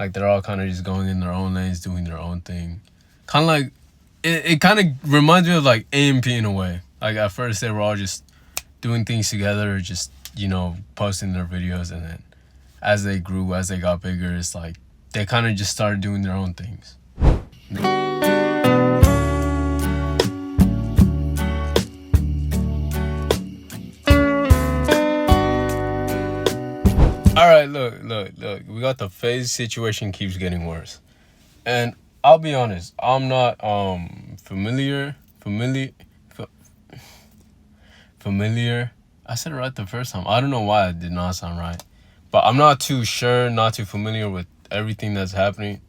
Like, they're all kind of just going in their own lanes, doing their own thing. Kind of like, it kind of reminds me of, like, AMP in a way. Like, at first, they were all just doing things together, just, posting their videos. And then as they grew, as they got bigger, it's like, they kind of just started doing their own things. All right, look. We got the Faze situation keeps getting worse. And I'll be honest, I'm not familiar. I said it right the first time. I don't know why it did not sound right. But I'm not too familiar with everything that's happening.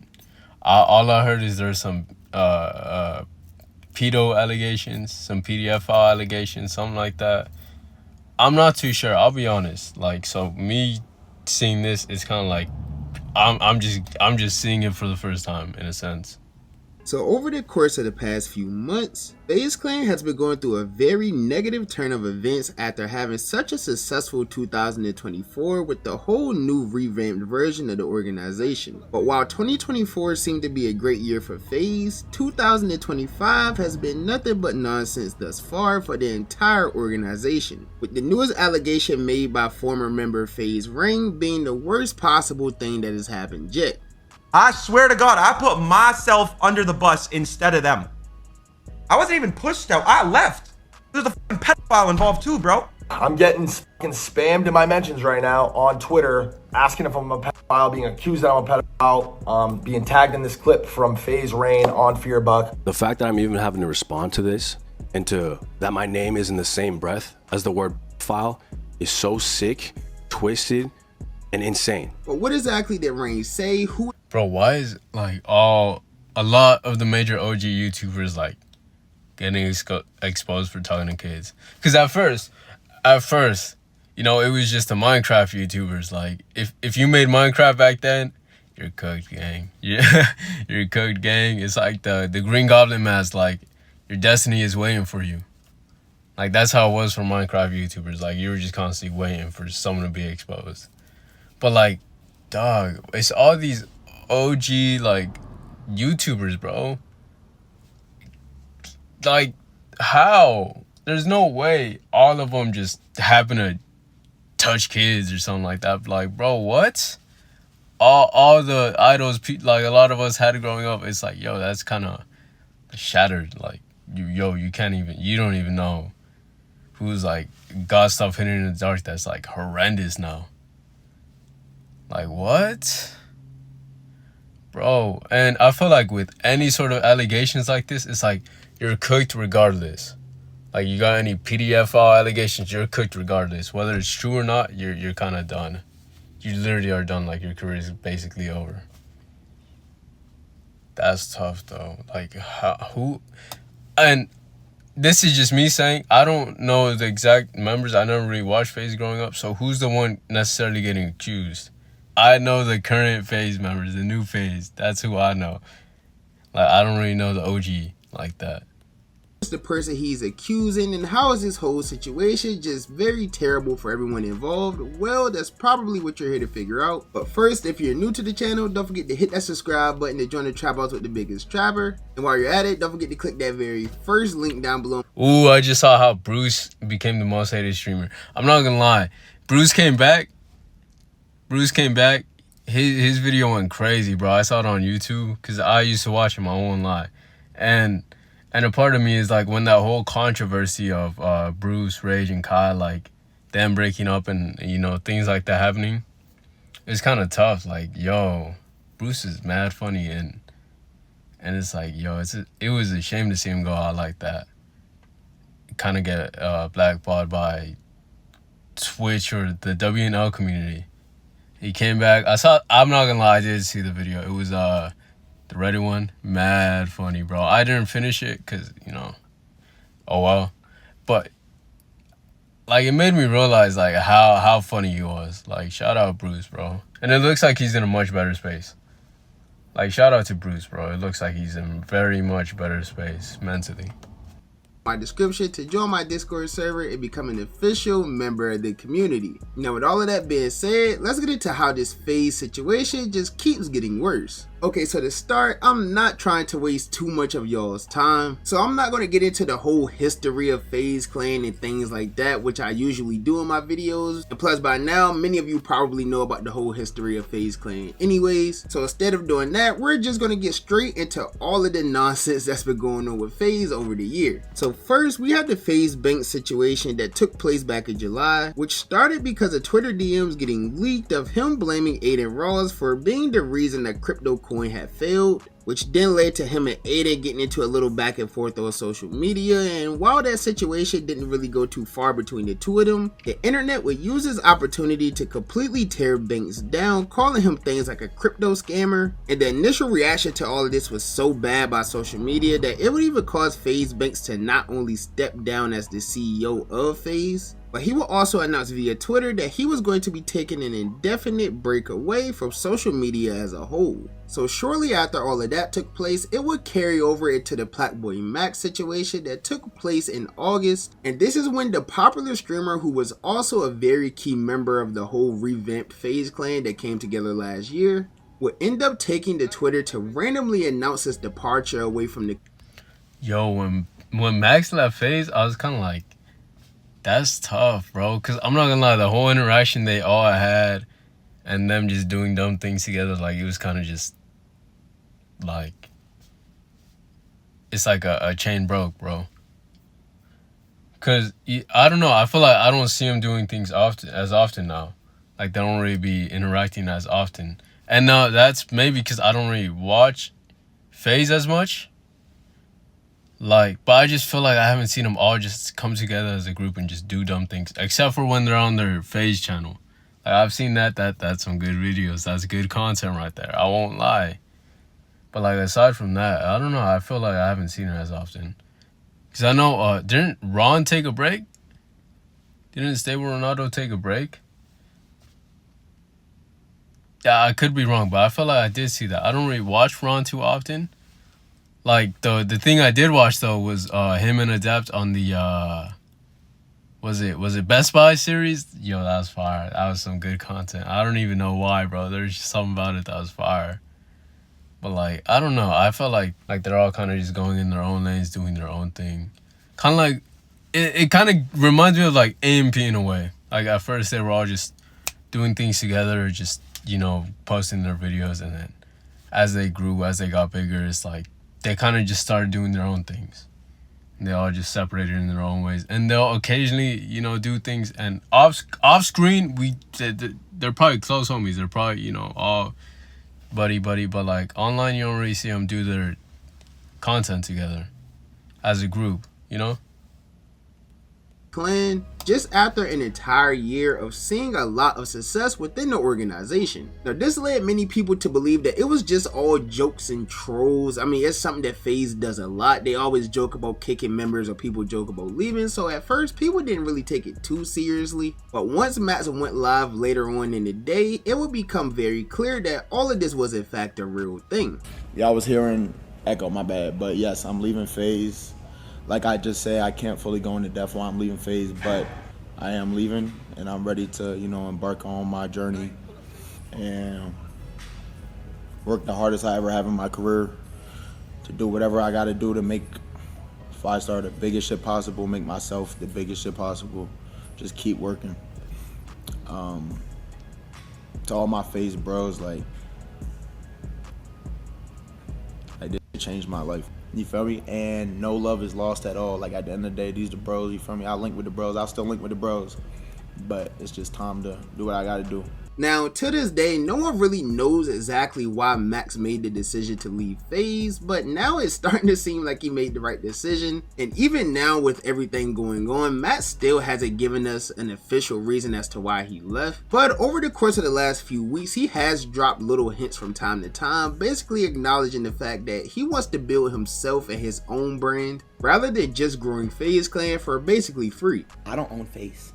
All I heard is there's some pedo allegations, some PDFI allegations, something like that. I'm not too sure. I'll be honest. Like, so me seeing this is kind of like I'm just seeing it for the first time in a sense. So over the course of the past few months, Faze Clan has been going through a very negative turn of events after having such a successful 2024 with the whole new revamped version of the organization. But while 2024 seemed to be a great year for Faze, 2025 has been nothing but nonsense thus far for the entire organization, with the newest allegation made by former member Faze Ring being the worst possible thing that has happened yet. I swear to God, I put myself under the bus instead of them. I wasn't even pushed out. I left. There's a fucking pedophile involved too, bro. I'm getting fucking spammed in my mentions right now on Twitter, asking if I'm a pedophile, being accused that I'm a pedophile, being tagged in this clip from Faze Rain on Fearbuck. The fact that I'm even having to respond to this and that my name is in the same breath as the word file is so sick, twisted, and insane. But what exactly did Rain say? Bro, why is like a lot of the major OG YouTubers like getting exposed for talking to kids? Because at first, it was just the Minecraft YouTubers. Like, if you made Minecraft back then, you're cooked, gang. Yeah, you're cooked, gang. It's like the Green Goblin mask. Like, your destiny is waiting for you. Like, that's how it was for Minecraft YouTubers. Like, you were just constantly waiting for someone to be exposed. But like, dog, it's all these OG like YouTubers, bro. Like, how? There's no way all of them just happen to touch kids or something like that. Like, bro, what? All the idols, like a lot of us had growing up, it's like, yo, that's kind of shattered. Like, you don't even know who's like got stuff hidden in the dark that's like horrendous now. Like, what? Bro, and I feel like with any sort of allegations like this, it's like you're cooked regardless. Like, you got any PDFI allegations, you're cooked regardless. Whether it's true or not, you're kind of done. You literally are done. Like, your career is basically over. That's tough, though. Like, who? And this is just me saying, I don't know the exact members. I never really watched Faze growing up. So who's the one necessarily getting accused? I know the current Faze members, the new Faze. That's who I know. Like, I don't really know the OG like that. The person he's accusing, and how is this whole situation just very terrible for everyone involved? Well, that's probably what you're here to figure out. But first, if you're new to the channel, don't forget to hit that subscribe button to join the Trap House with the biggest trapper. And while you're at it, don't forget to click that very first link down below. Ooh, I just saw how Bruce became the most hated streamer. I'm not gonna lie, Bruce came back. His video went crazy, bro. I saw it on YouTube because I used to watch him. I won't lie. And a part of me is like, when that whole controversy of Bruce, Rage, and Kai, like them breaking up and things like that happening, it's kind of tough. Like, yo, Bruce is mad funny, and it's like, yo, it was a shame to see him go out like that. Kind of get blackballed by Twitch or the WNL community. He came back. I'm not gonna lie, I did see the video. It was the Reddit one. Mad funny, bro. I didn't finish it because, oh well. But like, it made me realize like how funny he was. Like, shout out Bruce, bro. And it looks like he's in a much better space. Like, shout out to Bruce, bro. It looks like he's in very much better space mentally. my description to join my Discord server and become an official member of the community. Now with all of that being said, let's get into how this Faze situation just keeps getting worse. Okay, so to start, I'm not trying to waste too much of y'all's time, so I'm not going to get into the whole history of Faze Clan and things like that, which I usually do in my videos, and plus by now many of you probably know about the whole history of Faze Clan anyways. So instead of doing that, we're just going to get straight into all of the nonsense that's been going on with Faze over the year. So first, we have the Faze Bank situation that took place back in July, which started because of Twitter DMs getting leaked of him blaming Aiden Ross for being the reason that crypto coin had failed, which then led to him and Aiden getting into a little back and forth on social media. And while that situation didn't really go too far between the two of them, the internet would use this opportunity to completely tear Banks down, calling him things like a crypto scammer. And the initial reaction to all of this was so bad by social media that it would even cause Faze Banks to not only step down as the CEO of Faze, but he will also announce via Twitter that he was going to be taking an indefinite break away from social media as a whole. So shortly after all of that took place, it would carry over into the Blackboy Max situation that took place in August, and this is when the popular streamer who was also a very key member of the whole revamped Faze Clan that came together last year would end up taking to Twitter to randomly announce his departure away from the... Yo, when Max left Faze, I was kind of like, that's tough, bro. Because I'm not gonna lie, the whole interaction they all had and them just doing dumb things together, like, it was kind of just like, it's like a chain broke, bro. Because I don't know, I feel like I don't see them doing things as often now. Like, they don't really be interacting as often. And now that's maybe because I don't really watch Faze as much. Like, but I just feel like I haven't seen them all just come together as a group and just do dumb things, except for when they're on their Faze channel. Like, I've seen that's some good videos. That's good content right there. I won't lie. But like, aside from that, I don't know. I feel like I haven't seen it as often. Cause I know, didn't Ron take a break? Didn't Stable Ronaldo take a break? Yeah, I could be wrong, but I feel like I did see that. I don't really watch Ron too often. Like, the thing I did watch though was him and Adept on the was it Best Buy series? Yo, that was fire. That was some good content. I don't even know why, bro. There's just something about it that was fire. But like, I don't know. I felt like they're all kind of just going in their own lanes, doing their own thing. Kind of like, it kind of reminds me of like AMP in a way. Like, at first they were all just doing things together, just, you know, posting their videos, and then as they grew, as they got bigger, it's like they kind of just started doing their own things. And they all just separated in their own ways, and they'll occasionally, you know, do things. And off screen, they're probably close homies. They're probably, you know, all buddy, but like online, you don't really see them do their content together as a group, you know? Clan just after an entire year of seeing a lot of success within the organization. Now this led many people to believe that it was just all jokes and trolls. I mean, it's something that Faze does a lot. They always joke about kicking members, or people joke about leaving, so at first people didn't really take it too seriously. But once Max went live later on in the day, it would become very clear that all of this was in fact a real thing. Yeah, I was hearing echo, my bad, but yes, I'm leaving Faze. Like I just said, I can't fully go into depth why I'm leaving Faze, but I am leaving, and I'm ready to, you know, embark on my journey and work the hardest I ever have in my career to do whatever I got to do to make 5-star the biggest shit possible, make myself the biggest shit possible. Just keep working. To all my Faze bros, like, this changed my life. You feel me? And no love is lost at all. Like, at the end of the day, these the bros, you feel me? I link with the bros. I'll still link with the bros. But it's just time to do what I gotta do. Now, to this day, no one really knows exactly why Max made the decision to leave Faze, but now it's starting to seem like he made the right decision. And even now, with everything going on, Max still hasn't given us an official reason as to why he left. But over the course of the last few weeks, he has dropped little hints from time to time, basically acknowledging the fact that he wants to build himself and his own brand, rather than just growing Faze Clan for basically free. I don't own Faze.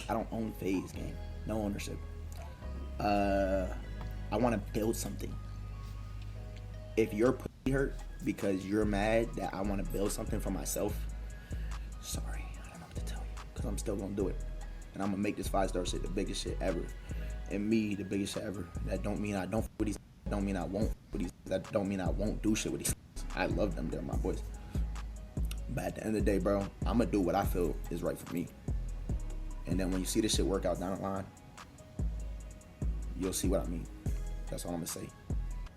I don't own Faze, gang. No ownership. I want to build something. If your pussy hurt because you're mad that I want to build something for myself, sorry, I don't know what to tell you, because I'm still gonna do it, and I'm gonna make this 5-star shit the biggest shit ever, and me the biggest shit ever. That don't mean I don't f with these. That don't mean I won't f with these. That don't mean I won't do shit with these. I love them. They're my boys. But at the end of the day, bro, I'm gonna do what I feel is right for me. And then when you see this shit work out down the line, you'll see what I mean. That's all I'm gonna say.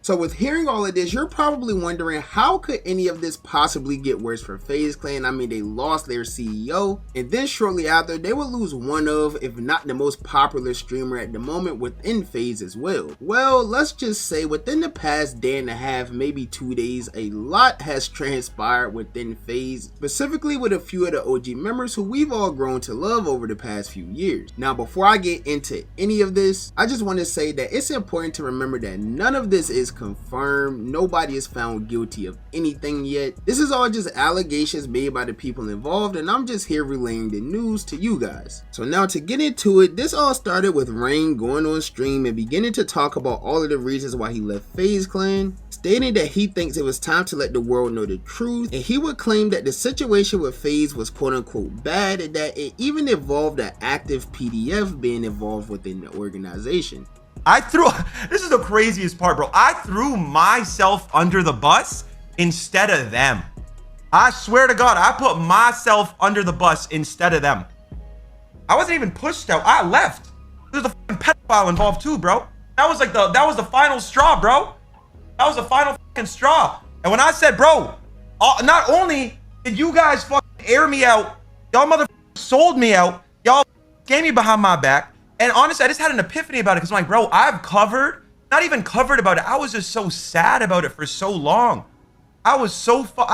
So with hearing all of this, you're probably wondering, how could any of this possibly get worse for Faze Clan? I mean, they lost their CEO, and then shortly after, they would lose one of, if not the most popular streamer at the moment within Faze as well. Well, let's just say within the past day and a half, maybe 2 days, a lot has transpired within Faze, specifically with a few of the OG members who we've all grown to love over the past few years. Now, before I get into any of this, I just want to say that it's important to remember that none of this is confirmed. Nobody is found guilty of anything yet. This is all just allegations made by the people involved, and I'm just here relaying the news to you guys. So now to get into it, this all started with Rain going on stream and beginning to talk about all of the reasons why he left Faze Clan, stating that he thinks it was time to let the world know the truth, and he would claim that the situation with Faze was quote unquote bad, and that it even involved an active PDF being involved within the organization. This is the craziest part, bro. I threw myself under the bus instead of them. I swear to God, I put myself under the bus instead of them. I wasn't even pushed out. I left. There's a fucking pedophile involved too, bro. That was the final straw, bro. That was the final fucking straw. And when I said, bro, not only did you guys fucking air me out, y'all motherfuckers sold me out, y'all gave me behind my back. And honestly, I just had an epiphany about it, because I'm like, bro, not even covered about it. I was just so sad about it for so long. I've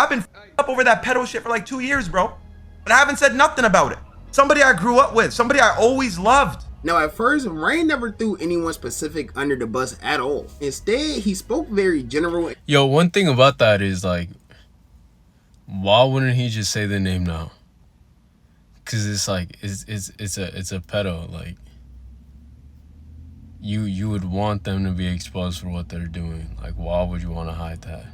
been up over that pedo shit for like 2 years, bro. But I haven't said nothing about it. Somebody I grew up with, somebody I always loved. Now at first, Rain never threw anyone specific under the bus at all. Instead, he spoke very general. Yo, one thing about that is, like, why wouldn't he just say the name now? Cause it's like it's a pedo. Like, you would want them to be exposed for what they're doing. Like, why would you want to hide that?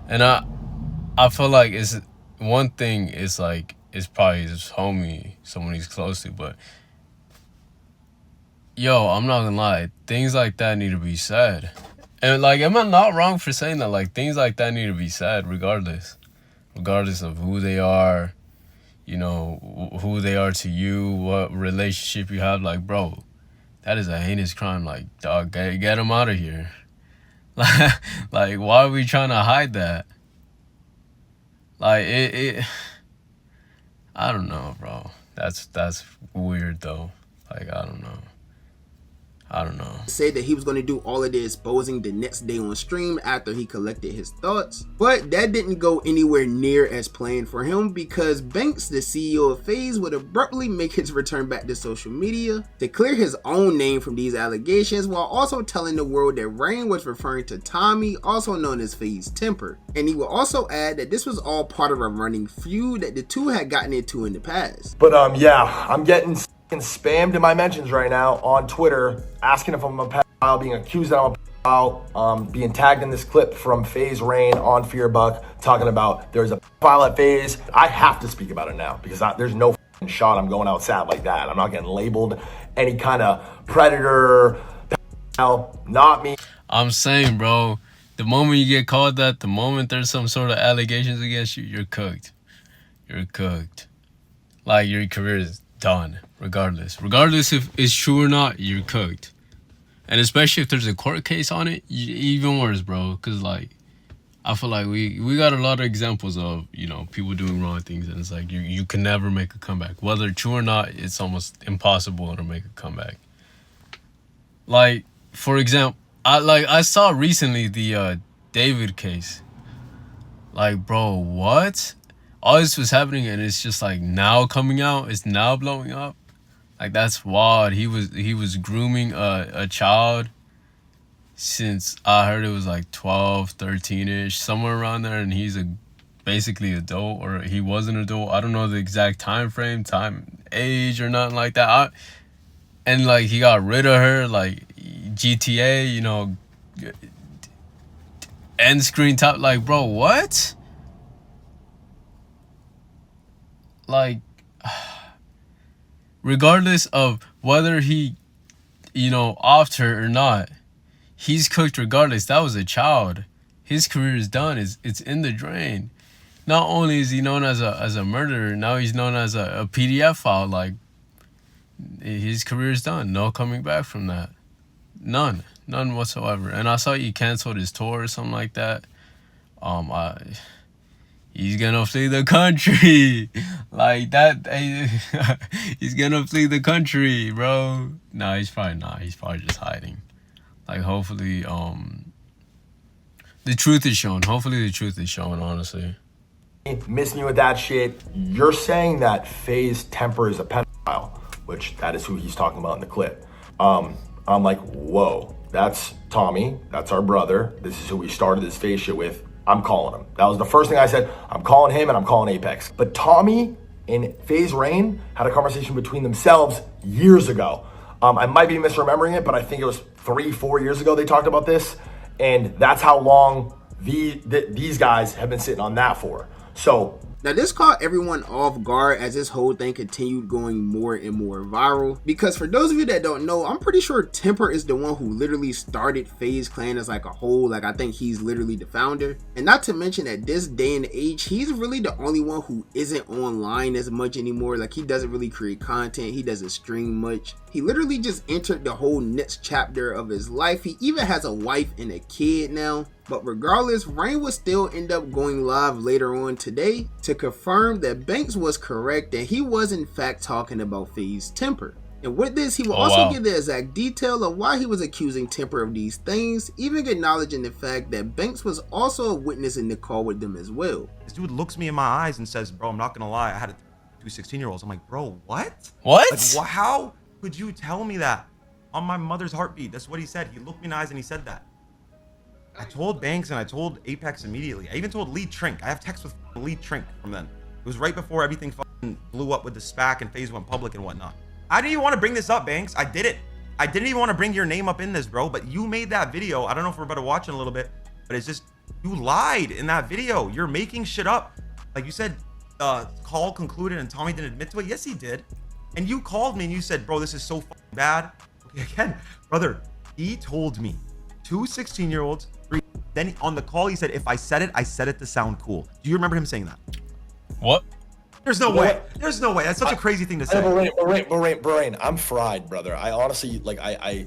And I feel like it's one thing. It's like, it's probably his homie, someone he's close to, but yo, I'm not gonna lie, things like that need to be said. And like, am I not wrong for saying that? Like, things like that need to be said regardless of who they are, you know, who they are to you, what relationship you have. Like, bro, that is a heinous crime. Like, dog, get them out of here. Like, why are we trying to hide that? Like, I don't know, bro. That's weird though. Like, I don't know. Said that he was going to do all of the exposing the next day on stream after he collected his thoughts. But that didn't go anywhere near as planned for him, because Banks, the CEO of Faze, would abruptly make his return back to social media to clear his own name from these allegations, while also telling the world that Rain was referring to Tommy, also known as Faze Temper. And he will also add that this was all part of a running feud that the two had gotten into in the past. But yeah, I'm getting spammed in my mentions right now on Twitter, asking if I'm a pedophile, being accused that I'm a pedophile, being tagged in this clip from Faze Rain on Fearbuck, talking about there's a pedophile at Faze. I have to speak about it now, because there's no shot I'm going outside like that. I'm not getting labeled any kind of predator, pedophile, not me. I'm saying, bro, the moment you get called that, the moment there's some sort of allegations against you, you're cooked. You're cooked. Like, your career is done. Regardless if it's true or not, you're cooked. And especially if there's a court case on it, even worse, bro. Because, like, I feel like we got a lot of examples of, you know, people doing wrong things, and it's like you can never make a comeback. Whether true or not, it's almost impossible to make a comeback. Like, for example, I saw recently the David case. Like, bro, what? All this was happening, and it's just like now coming out. It's now blowing up. Like, that's wild. He was grooming a child since, I heard it was like 12, 13-ish, somewhere around there, and he's basically adult, or he was an adult. I don't know the exact time frame, age, or nothing like that. And like, he got rid of her, like GTA, you know, end screen top. Like, bro, what? Like, regardless of whether he, offed her or not, he's cooked regardless. That was a child. His career is done. It's in the drain. Not only is he known as a murderer, now he's known as a PDF file. Like, his career is done. No coming back from that. None whatsoever. And I saw he canceled his tour or something like that. He's gonna flee the country. Like that. He's gonna flee the country, bro. Nah, he's probably not. He's probably just hiding. Like, hopefully, the truth is shown. Hopefully the truth is shown, honestly. Missing you with that shit. You're saying that Faze Temper is a pedophile, which that is who he's talking about in the clip. I'm like, whoa, that's Tommy. That's our brother. This is who we started this Faze shit with. I'm calling him. That was the first thing I said. I'm calling him and I'm calling Apex. But Tommy and Faze Rain had a conversation between themselves years ago. I might be misremembering it, but I think it was 3-4 years ago they talked about this. And that's how long these guys have been sitting on that for. So now this caught everyone off guard as this whole thing continued going more and more viral, because for those of you that don't know, I'm pretty sure Temper is the one who literally started Faze Clan as like a whole. Like, I think he's literally the founder. And not to mention, at this day and age, he's really the only one who isn't online as much anymore. Like, he doesn't really create content, he doesn't stream much. He literally just entered the whole next chapter of his life. He even has a wife and a kid now. But regardless, Rain would still end up going live later on today to confirm that Banks was correct and he was in fact talking about Faze Temper. And with this, he will also give the exact detail of why he was accusing Temper of these things, even acknowledging the fact that Banks was also a witness in the call with them as well. This dude looks me in my eyes and says, bro, I'm not gonna lie, I had two 16-year-olds. I'm like, bro, what? What? Like, how could you tell me that? On my mother's heartbeat. That's what he said. He looked me in the eyes and he said that. I told Banks and I told Apex immediately. I even told Lee Trink. I have texts with Lee Trink from then. It was right before everything blew up with the SPAC and Faze went public and whatnot. I didn't even want to bring this up, Banks. I didn't even want to bring your name up in this, bro. But you made that video. I don't know if we're about to watch it in a little bit, but it's just, you lied in that video. You're making shit up. Like you said, call concluded and Tommy didn't admit to it. Yes, he did. And you called me and you said, bro, this is so fucking bad. Okay, again, brother, he told me 2 16-year-olds. Then on the call, he said, if I said it to sound cool. Do you remember him saying that? What? There's no way. There's no way. That's such a crazy thing to say. Brain, I'm fried, brother. I honestly, Okay.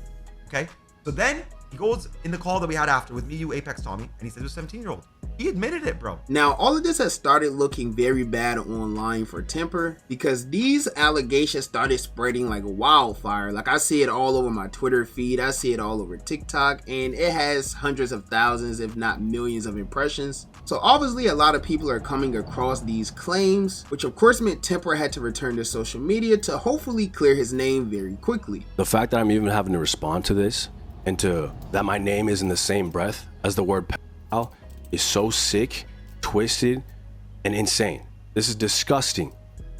So then he goes in the call that we had after with me, you, Apex, Tommy, and he said it was 17-year-old. He admitted it, bro. Now, all of this has started looking very bad online for Temper, because these allegations started spreading like wildfire. Like, I see it all over my Twitter feed, I see it all over TikTok, and it has hundreds of thousands, if not millions of impressions. So obviously a lot of people are coming across these claims, which of course meant Temper had to return to social media to hopefully clear his name very quickly. The fact that I'm even having to respond to this and to that my name is in the same breath as the word pedophile is so sick, twisted, and insane. This is disgusting.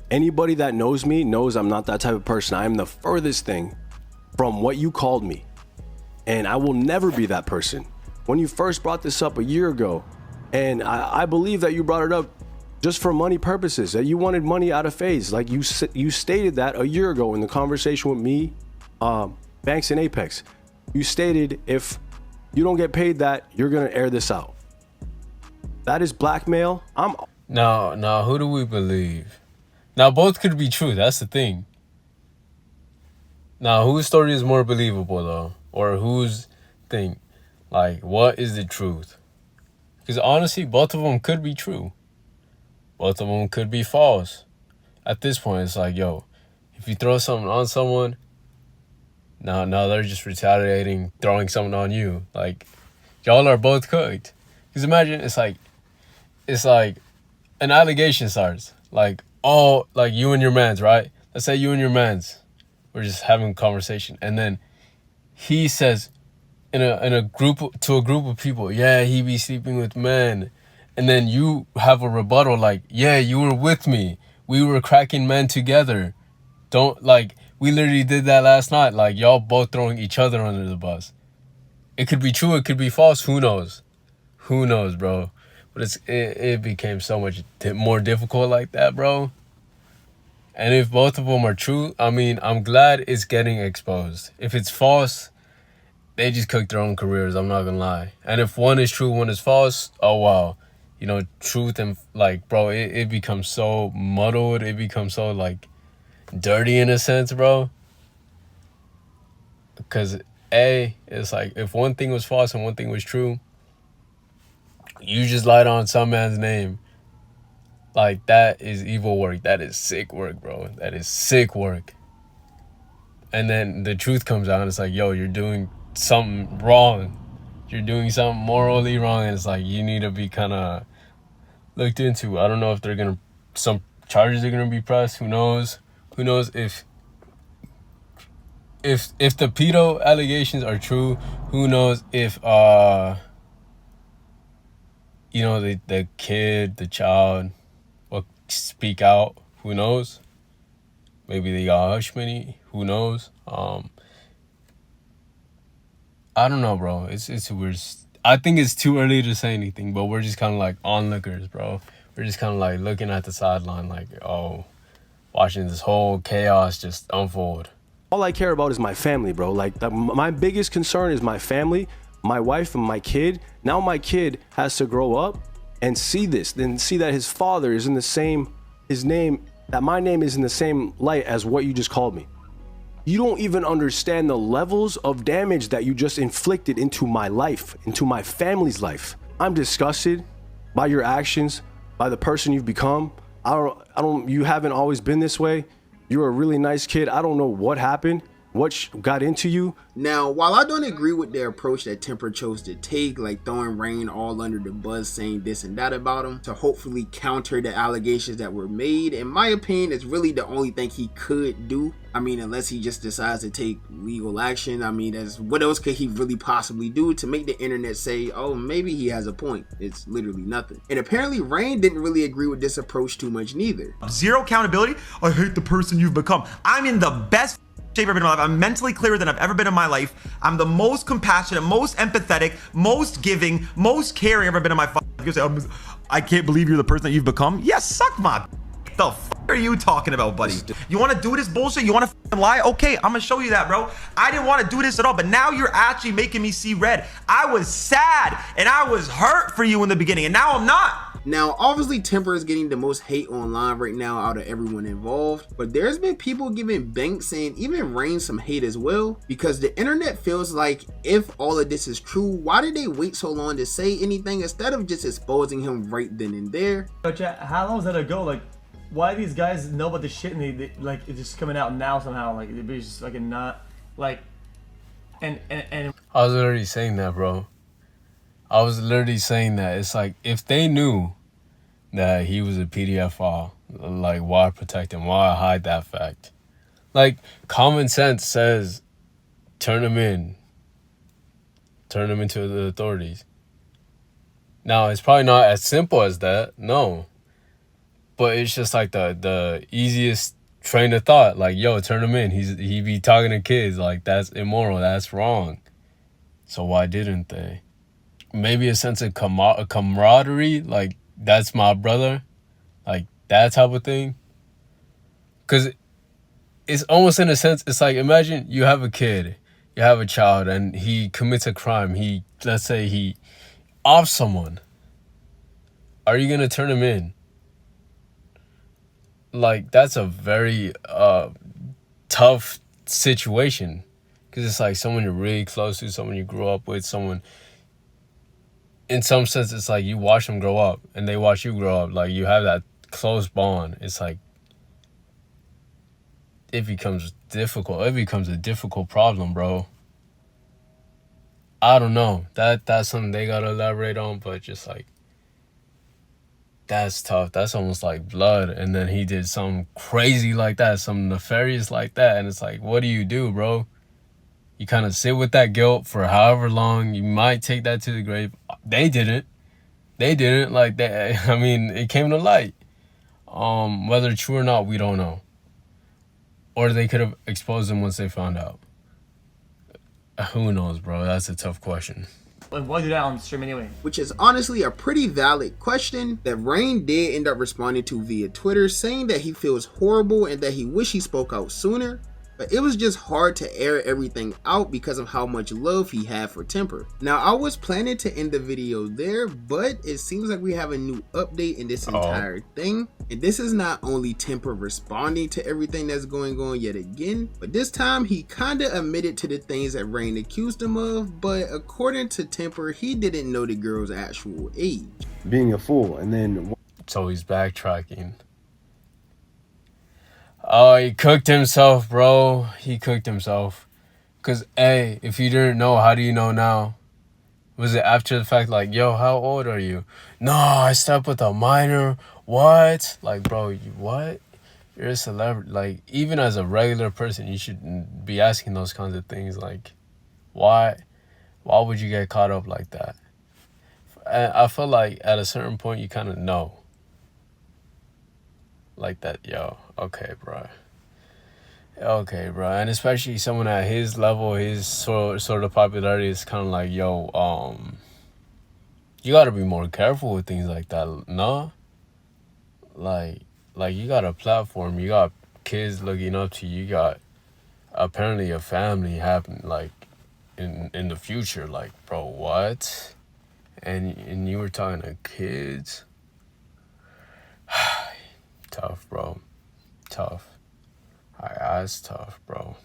Anybody that knows me knows I'm not that type of person. I am the furthest thing from what you called me. And I will never be that person. When you first brought this up a year ago, and I believe that you brought it up just for money purposes, that you wanted money out of Faze. Like you stated that a year ago in the conversation with me, Banks and Apex. You stated if you don't get paid that, you're gonna air this out. That is blackmail. Now, who do we believe? Now, both could be true. That's the thing. Now, whose story is more believable, though? Or whose thing? Like, what is the truth? Because honestly, both of them could be true. Both of them could be false. At this point, it's like, yo, if you throw something on someone, now they're just retaliating, throwing something on you. Like, y'all are both cooked. Because imagine, it's like an allegation starts. Like, oh, like you and your mans, right? Let's say you and your mans were just having a conversation. And then he says in a group of people, yeah, he be sleeping with men. And then you have a rebuttal like, yeah, you were with me. We were cracking men together. We literally did that last night. Like, y'all both throwing each other under the bus. It could be true, it could be false, who knows? Who knows, bro? But it became so much more difficult like that, bro. And if both of them are true, I mean, I'm glad it's getting exposed. If it's false, they just cooked their own careers, I'm not gonna lie. And if one is true, one is false, oh wow. You know, truth and like, bro, it becomes so muddled. It becomes so like dirty in a sense, bro. Because it's like if one thing was false and one thing was true, you just lied on some man's name. Like, that is evil work. That is sick work, bro. That is sick work. And then the truth comes out and it's like, yo, you're doing something wrong. You're doing something morally wrong. And it's like, you need to be kind of looked into. I don't know if some charges are going to be pressed. Who knows? Who knows if the pedo allegations are true? Who knows if, you know, the kid, the child will speak out? Who knows? Maybe they got hush money. Who knows? I don't know, bro. It's weird. I think it's too early to say anything, but we're just kind of like onlookers, bro. We're just kind of like looking at the sideline, like, oh, watching this whole chaos just unfold. All I care about is my family, bro. Like, my biggest concern is my family, my wife, and my kid. Now my kid has to grow up and see this, then see that his father is in the same, that my name is in the same light as what you just called me. You don't even understand the levels of damage that you just inflicted into my life, into my family's life. I'm disgusted by your actions, by the person you've become. You haven't always been this way. You're a really nice kid. I don't know what happened, what got into you. Now, while I don't agree with the approach that Temper chose to take, like throwing Rain all under the bus, saying this and that about him to hopefully counter the allegations that were made, in my opinion, it's really the only thing he could do. I mean, unless he just decides to take legal action. I mean, what else could he really possibly do to make the internet say, oh, maybe he has a point? It's literally nothing. And apparently Rain didn't really agree with this approach too much neither. Zero accountability. I hate the person you've become. I'm in the best shape I've been in my life. I'm mentally clearer than I've ever been in my life. I'm the most compassionate, most empathetic, most giving, most caring I've ever been in my life. You say, I can't believe you're the person that you've become. Yes, suck my. The f are you talking about, buddy? You want to do this bullshit? You want to lie? Okay, I'm gonna show you that, bro. I didn't want to do this at all, but now you're actually making me see red. I was sad and I was hurt for you in the beginning, and now I'm not. Now, obviously, Temper is getting the most hate online right now out of everyone involved, but there's been people giving Banks and even Rain some hate as well, because the internet feels like if all of this is true, why did they wait so long to say anything instead of just exposing him right then and there? How long was that ago? Like, why do these guys know about this shit and they like it's just coming out now somehow? Like, they're just fucking not like, and I was literally saying that, bro. I was literally saying that. It's like, if they knew that he was a PDF file, like, why protect him? Why hide that fact? Like, common sense says, turn him in. Turn him into the authorities. Now, it's probably not as simple as that, no. But it's just like the easiest train of thought. Like, yo, turn him in. He be talking to kids. Like, that's immoral. That's wrong. So why didn't they? Maybe a sense of camaraderie. Like, that's my brother. Like, that type of thing. Because it's almost in a sense, it's like, imagine you have a kid. You have a child and he commits a crime. Let's say he offs someone. Are you going to turn him in? Like, that's a very tough situation, because it's like someone you're really close to, someone you grew up with, someone, in some sense, it's like you watch them grow up and they watch you grow up. Like, you have that close bond. It's like it becomes difficult. It becomes a difficult problem, bro. I don't know. That's something they gotta elaborate on, but just like, that's tough. That's almost like blood. And then he did something crazy like that, something nefarious like that. And it's like, what do you do, bro? You kind of sit with that guilt for however long. You might take that to the grave. They didn't. Like, I mean, it came to light. Whether true or not, we don't know. Or they could have exposed him once they found out. Who knows, bro? That's a tough question. And why do that on stream anyway? Which is honestly a pretty valid question that Rain did end up responding to via Twitter, saying that he feels horrible and that he wish he spoke out sooner, but it was just hard to air everything out because of how much love he had for Temper. Now, I was planning to end the video there, but it seems like we have a new update in this entire thing. And this is not only Temper responding to everything that's going on yet again, but this time he kinda admitted to the things that Rain accused him of, but according to Temper, he didn't know the girl's actual age. Being a fool, and then So he's backtracking. Oh, he cooked himself, bro. He cooked himself. Because, hey, if you didn't know, how do you know now? Was it after the fact, like, yo, how old are you? No, I slept with a minor. What? Like, bro, you what? You're a celebrity. Like, even as a regular person, you shouldn't be asking those kinds of things. Like, why? Why would you get caught up like that? And I feel like at a certain point, you kind of know. Like that, yo, okay, bro. Okay, bro. And especially someone at his level, his sort of popularity is kind of like, yo, you gotta be more careful with things like that, no? Like you got a platform, you got kids looking up to you, you got apparently a family happen, like, in the future, like, bro, what? And you were talking to kids? Tough, bro. Tough. That's tough, bro.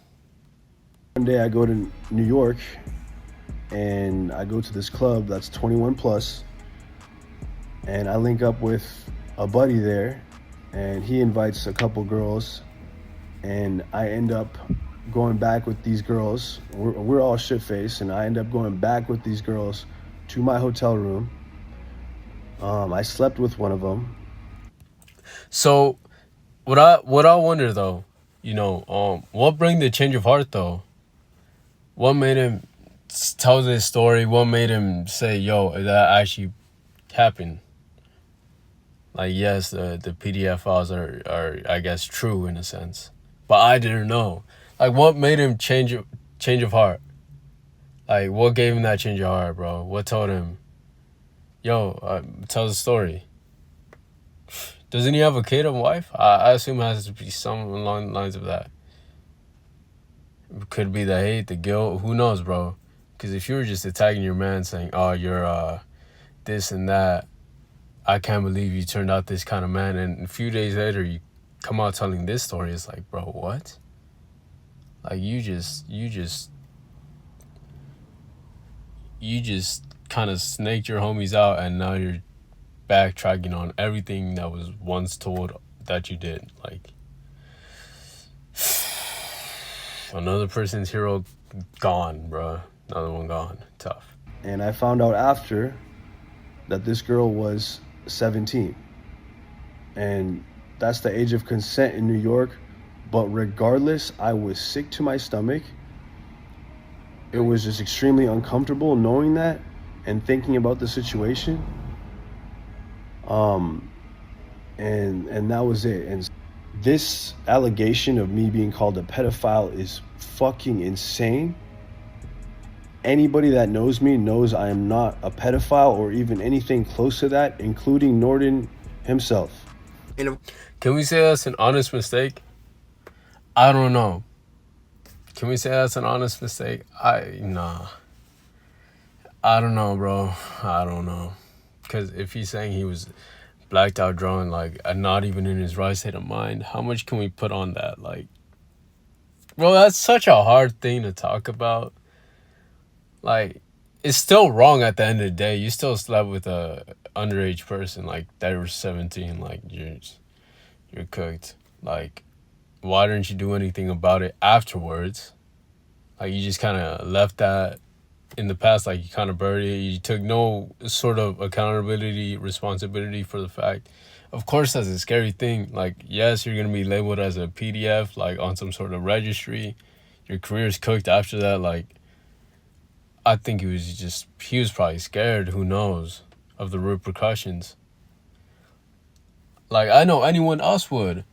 one day I go to New York and I go to this club that's 21 plus, and I link up with a buddy there, and he invites a couple girls, and I end up going back with these girls. We're all shit-faced, and I end up going back with these girls to my hotel room. I slept with one of them. So, what I wonder though, you know, what bring the change of heart though? What made him tell this story? What made him say, "Yo, that actually happened"? Like, yes, the PDF files are I guess true in a sense, but I didn't know. Like, what made him change of heart? Like, what gave him that change of heart, bro? What told him, "Yo, tell the story"? Doesn't he have a kid and wife? I assume it has to be something along the lines of that. It could be the hate, the guilt. Who knows, bro? Because if you were just attacking your man saying, oh, you're this and that, I can't believe you turned out this kind of man. And a few days later, you come out telling this story. It's like, bro, what? Like, you just kind of snaked your homies out, and now you're backtracking on everything that was once told that you did. Like, another person's hero gone, bro. Another one gone. Tough. And I found out after that this girl was 17, and that's the age of consent in New York. But regardless, I was sick to my stomach. It was just extremely uncomfortable knowing that and thinking about the situation. And that was it. And this allegation of me being called a pedophile is fucking insane. Anybody that knows me knows I am not a pedophile or even anything close to that, including Norden himself. Can we say that's an honest mistake? I don't know. Can we say that's an honest mistake? Nah. I don't know, bro. I don't know. Because if he's saying he was blacked out drunk, like, not even in his right state of mind, how much can we put on that? Like, bro, that's such a hard thing to talk about. Like, it's still wrong at the end of the day. You still slept with a underage person, like, they were 17. Like, you're cooked. Like, why didn't you do anything about it afterwards? Like, you just kind of left that in the past, like, you kind of buried it. You took no sort of accountability, responsibility for the fact. Of course, that's a scary thing. Like, yes, you're going to be labeled as a PDF, like, on some sort of registry. Your career's cooked after that. Like, I think he was probably scared, who knows, of the repercussions. Like, I know anyone else would.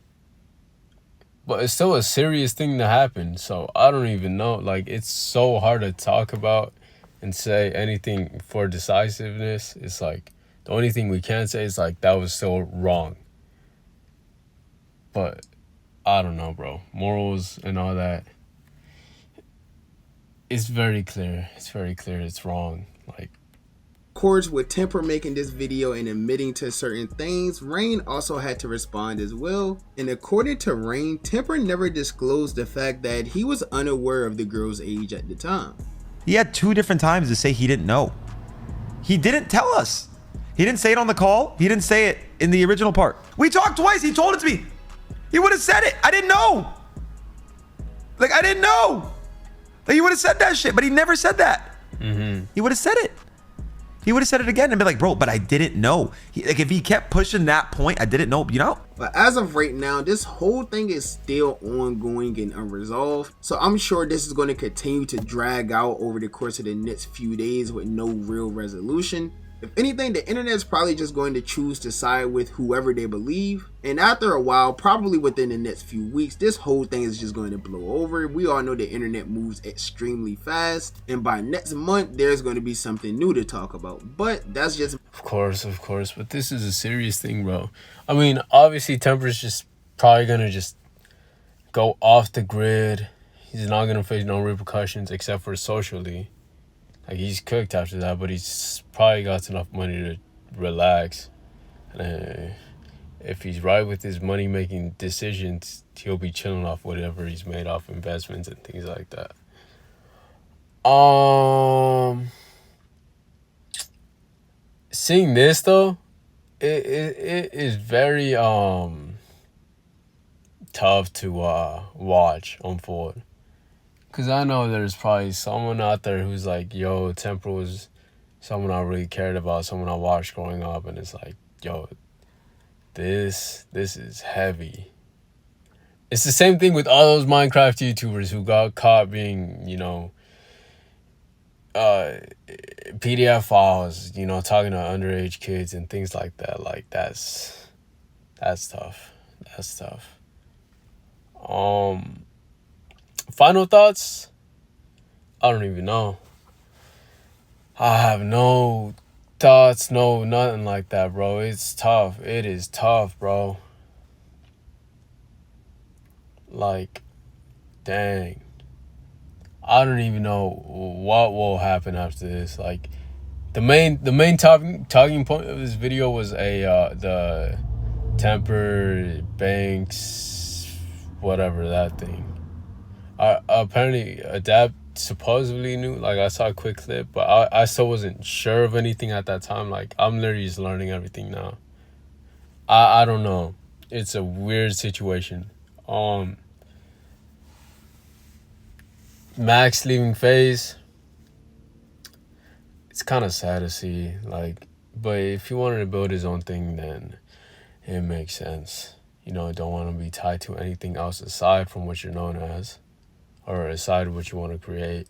But it's still a serious thing to happen. So I don't even know. Like, it's so hard to talk about. and say anything for decisiveness. It's like the only thing we can say is like that was still wrong. But I don't know, bro. Morals and all that. It's very clear. It's very clear it's wrong. Like, Of course, with Temper making this video and admitting to certain things, Rain also had to respond as well. And according to Rain, Temper never disclosed the fact that he was unaware of the girl's age at the time. He had 2 different times to say he didn't know. He didn't tell us. He didn't say it on the call. He didn't say it in the original part. We talked twice. He told it to me. He would have said it. I didn't know. Like, I didn't know. Like, he would have said that shit, but he never said that. He would have said it. He would have said it again and be like, bro, but I didn't know. Like, if he kept pushing that point, I didn't know, you know? But as of right now, this whole thing is still ongoing and unresolved. So I'm sure this is going to continue to drag out over the course of the next few days with no real resolution. If anything, the internet is probably just going to choose to side with whoever they believe. And after a while, probably within the next few weeks, this whole thing is just going to blow over. We all know the internet moves extremely fast. And by next month, there's going to be something new to talk about. But that's just... of course. But this is a serious thing, bro. I mean, obviously, Temper's just probably going to just go off the grid. He's not going to face no repercussions except for socially. Like, he's cooked after that, but he's probably got enough money to relax. And if he's right with his money-making decisions, he'll be chilling off whatever he's made off investments and things like that. Seeing this, though, it is very tough to watch unfold. Because I know there's probably someone out there who's like, yo, Temper was someone I really cared about, someone I watched growing up, and it's like, yo, this is heavy. It's the same thing with all those Minecraft YouTubers who got caught being, you know, PDF files, you know, talking to underage kids and things like that. Like, that's tough. That's tough. Final thoughts? I don't even know. I have no thoughts, no nothing like that, bro. It's tough. It is tough, bro. Like, dang. I don't even know what will happen after this. Like, the main talking point of this video was the Temper Banks, whatever that thing. Apparently Adapt supposedly knew. Like, I saw a quick clip, but I still wasn't sure of anything at that time. Like, I'm literally just learning everything now. I don't know. It's a weird situation. Max leaving Faze, it's kind of sad to see. Like, but if he wanted to build his own thing, then it makes sense. You know, don't want to be tied to anything else aside from what you're known as, or aside what you want to create.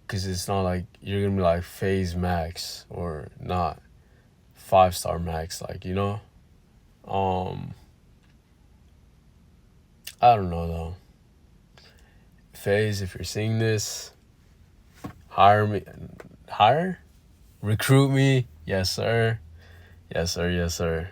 Because it's not like you're going to be like Faze Max or not 5-star Max, like, you know? I don't know, though. Faze, if you're seeing this, hire me. Hire? Recruit me? Yes, sir. Yes, sir. Yes, sir.